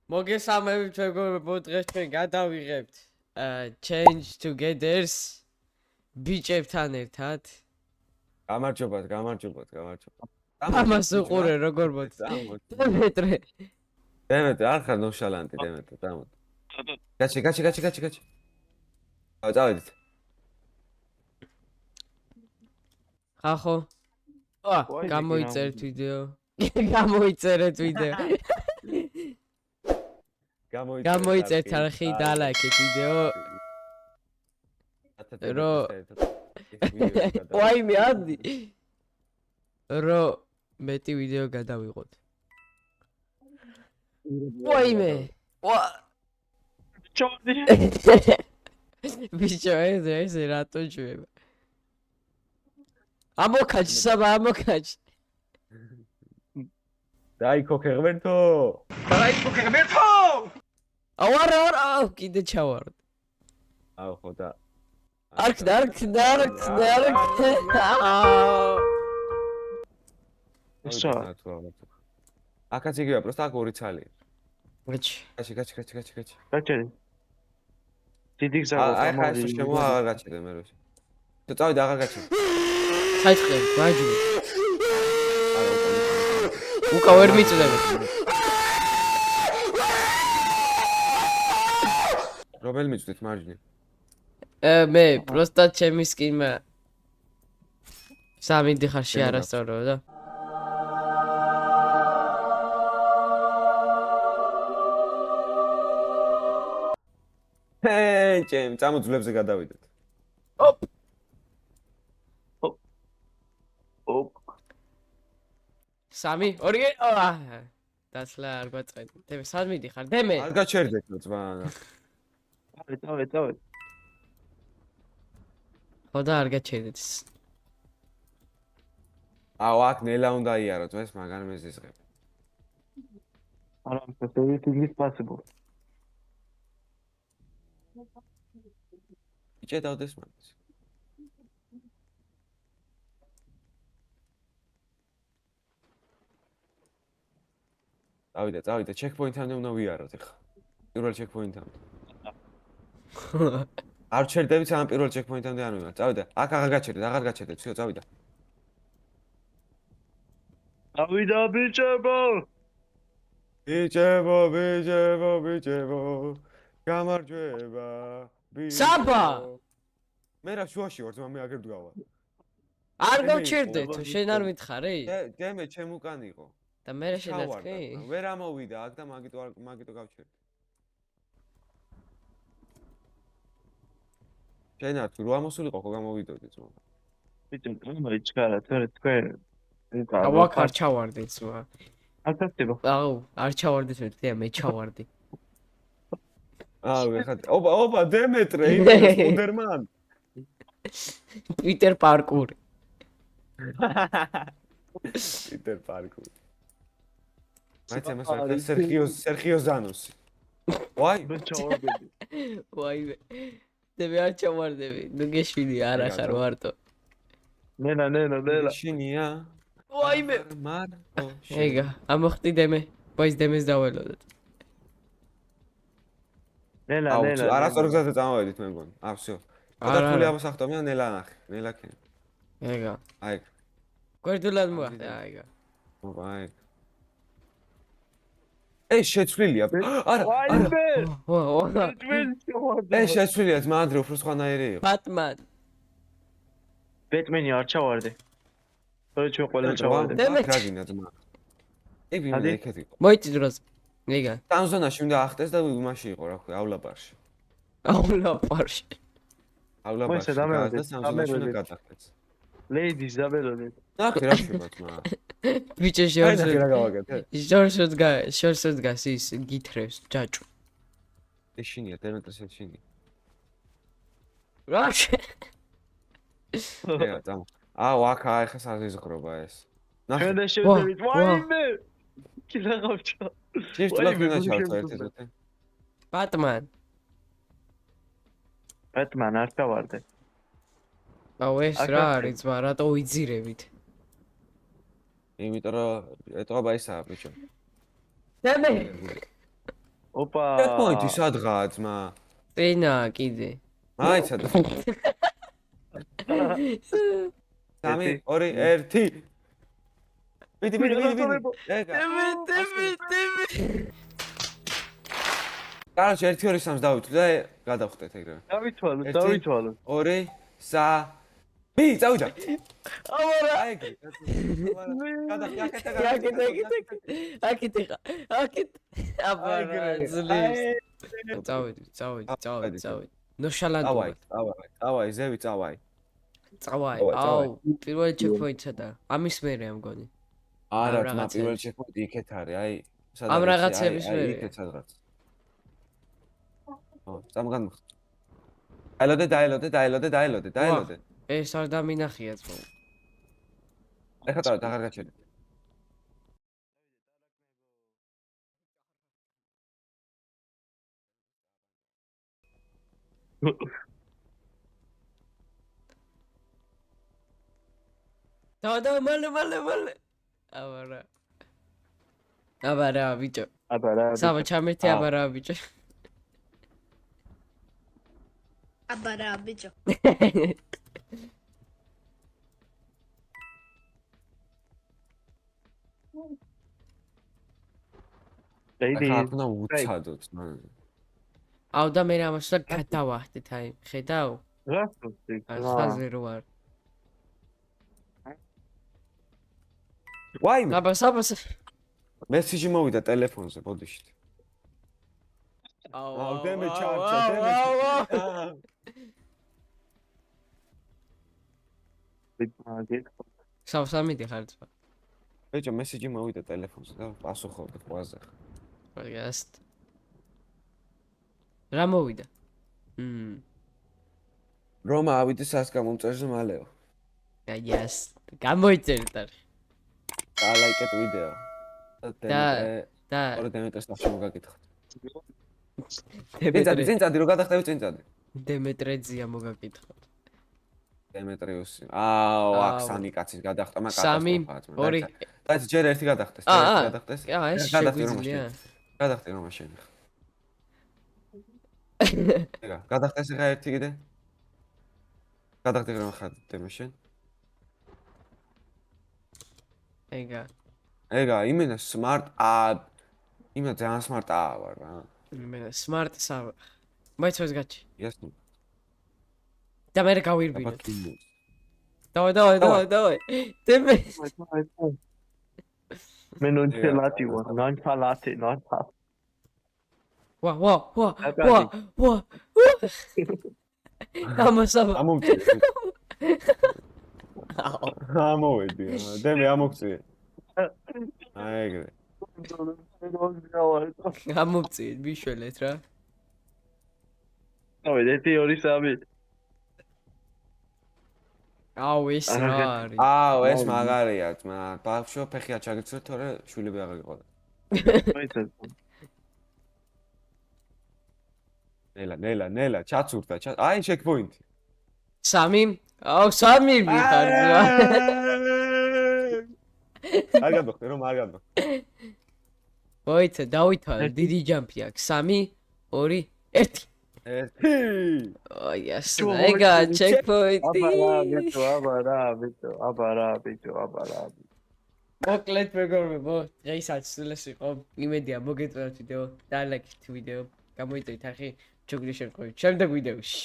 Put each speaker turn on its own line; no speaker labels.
მოგესალმებით მეგობრებო, დღეს ჩვენ გადავიღებთ Change Together-ს ბიჭებთან ერთად.
გამარჯობათ.
ამას უყურე როგორ მოდის. დემეტრე.
დემეტრე, არ ხარ ნოშალანტი დემეტრე, დამოდ. გაჩი. წავედით.
ხახო. გამოიწერეთ ვიდეო. გამოიწერეთ ვიდეო. გამოიწერეთ არხი და ლაიქეთ ვიდეო. რო ვაიმე ადი. რო მეტი ვიდეო გადავიღოთ. ვაიმე.
ჩოდი.
ბიჭო ეს რატო ჭვება? ამოქაჭ ამოქაჭ.
დაიქო ხერმერთო.
არა, კიდე ჩავარდ.
აუ ხო და.
არქ.
ესა.
აკაც იგივე, просто აქ ორი ცალი.
გაჩი.
გაჩი.
გაჩერე. დიდი გზა
აი ხა ეს შემო აღარ გაჩერე მე რო. თუ წავიდე აღარ გაჩერე.
საჭყლე, მაჯნი. უკა ვერ მიწდება.
რომელი მიწვით მარჯვნი?
მე просто ჩემი სკიმა სამი დიხარში არასწორო და
ჩემ წამოძლებზე გადავიდეთ.
ოპ სამი ორი დასლა არ გვაწყეთ. დემე სად მიდიხარ? დემე
არ გაჩერდეთ ძმა.
წავე.
ხოდა არ გაჩერდეთ.
აუ აქ ნელა უნდა იაროთ, ეს მაგარ მეზიზღებ.
არა, everything is possible.
იჭე დავდეს მაგას. წავიდე, ჩეკპოინტამდე უნდა ვიაროთ ახლა. პირველ ჩეკპოინტამდე. არ ჩერდებით ამ პირველ ჩეკპოინტამდე არ მივარ. წავიდე. აქ აღარ გაჩერდეთ, всё, წავიდა.
ავიდა ბიჭებო.
ბიჭებო. გამარჯვება.
საბა!
მე რა შუაში ვარ, ძმა მე აგერ დგავა.
არ გავჩერდეთ, შენ არ მითხარი?
დემე ჩემ უკან იყო.
და მე რა შედაწყი?
ვერ ამოვიდა აქ და მაგიტო გავჩერდი. შენა თუ რო ამოსულიყო ხო გამოვიდოდი ძმა.
ბიჭო, მოიჩქარა, თქვენ.
აუ აქ არ ჩავარდი ძმა.
აკეთებო.
აუ არ ჩავარდით მე ჩავარდი.
აუ ეხლა ოპა დემეტრე ის სპუნდერმან.
პიტერ პარკური.
პიტერ პარკური. მაიცა მას სერხიო ზანოსი. ვაი,
მე ჩავარდები.
ვაიმე. დემე არ ჩავარდები. ნუ გეშვილი არ ახარ მარტო.
ნელა.
შინია.
ვაიმე.
მარტო.
ეგა, ამოხტი დემე. ბაის დემეს დაველოდეთ.
ნელა.
არასწორ გზაზე წამოვედით მე მგონი. всё. გადართული ამოსახტომია ნელა ნახე. ნელა კენ.
ეგა.
აი.
გვერდულად მოახდე, აიგა.
ვაი. ეს შეცვლილია. არა. ეს შეცვლილია, ძმა ანდრე უფრო სხვანაირი იყო.
ბატმან.
ბეტმენი არ ჩავარდე. თორე ჩვენ ყველა ჩავარდე.
რაგინა ძმა. ეგ ვინმე ეკეთ იყო.
მოიწი დროს. ეგა.
ტანზონაში უნდა ახტეს და იმაში იყო, რა ქვია, ავლაბარში.
ავლაბარში.
და სამზონაში უნდა გადახტეს.
ლეიდის დაბელოდეთ.
ნახე რა შევა ძმა.
ბიჭო შორსოდ გას ის გითხრევს ჯაჭუ.
ეშინია დემეტრეს ეშინია.
რა
ეგა ძმა. აუ აქ ახლა საზიზღრობა ეს. ნახე.
ჩვენ შევდებით. ვაიმე. კიდე გავჩა.
შეიძლება თქვენ ჩავწვა ერთად.
ბეტმენ არ ჩავარდე.
აუ ეს რა არის ძმა, რატო ვიძირებით?
იმიტომ რომ ეტყობა ისაა ბიჭო.
დემე
ოპა.
ჩეკპოინტი სადღაა ძმა?
წინა კიდე.
მაიცა და 3 2 1 ვიდი ეგა კაროჩე 1 2 3-ს დავით და გადავხდეთ ეგრევე
დავითვალოთ,
1
დავითვალოთ.
2 3 ბი წავიდა
აბარა.
აი ეგრე გადახდი
აკეთე. აბარა ძლივს. წავედი. ნოშალანდურად.
წავაი ზევი წავაი
წავაი.
წავაი.
აუ, პირველი ჩეკპოინტსა და ამის მერე ამ გონი.
არა
ამ
ძმა
რაღაცების.
პირველი ჩეკპოინტი იქეთ არის აი
ამ რაღაცების მერე.
იქეთ სადღაც ო წამგანმოხდა დაელოდე
ეს არ დამინახია ძმო.
ეხლა წავედ აღარ გაჩერდი
და მალე. აბარა ბიჭო.
აბარა.
საბა ჩამერთი აბარა ბიჭო.
Abara, bicho.
Lady.
ეხლა აქ უნდა უცადოთ მან
აუ და მე ამას და გადავახდით აი ხედავ
რასწორ
ხაზე რო არ
ვაიმე
საბა
მესიჯი მოვიდა ტელეფონზე ბოდიშით აუ დემე ჩარჩა
სამი ხარ ძმა
ბეჭო მესიჯი მოვიდა ტელეფონზე და პასუხობდი ყველაზე
პოდკასტ რა მოვიდა
რომა ავიდეს ას გამომწერზე მალეო
yes გამოიწერდა
დალაიკეთ ვიდეო
და
ორი დემეტრეს სახში მოგაკითხოთ
დემეტრე
წინწადი რო გადახტები წინწადი
დემეტრეძია მოგაკითხოთ
დემეტრიუსი აუ აქსანი კაცის გადახტა
სამი ორი
დაიც ჯერ ერთი გადახტეს გადახტეს
ეს
გადახტე რომ
შეგვიძლია
გადახტე რომ შენ ეგა გადახტეს ხა ერთი კიდე გადახტე რომ ხა დემე შენ ეგა იმენა smart იმენა ძალიან smart ვარ რა
იმენა smart სა მაიცოს გაჩი
იასნო
და მე გავირბინო
აბა
დავай დემე
მე ნონჩალატი ვარ ნონჩალატი
ვა ამასა
ამოვედი დემე ამოგწიე აი ეგრე
ამოვწიეთ ბიშველეთ რა
ავე 1 2 3
აუ ეს რა არის
აუ ეს მაგარია ძმა ბავშვო ფეხი აჩაგიცრეთ თორე შვილები აღარ გიყოდა ნელა ჩაცურდა აი ჩეკპოინტი
სამი აუ სამი ვიხარ ძმა
არ გადახტე რომ არ გადახტე
მოიცა დავითვალე დიდი ჯამპი აქვს 3 2 1 აი ასა ეგა ჩეკპოინტი
აბარა
მოკლედ მეგობრებო დღეისაც სულეს იყო იმედია მოგეწონათ ვიდეო და ლაიქით ვიდეო გამოიწვიეთ ახი ჩოგли შემთხვევით შემდეგ ვიდეოში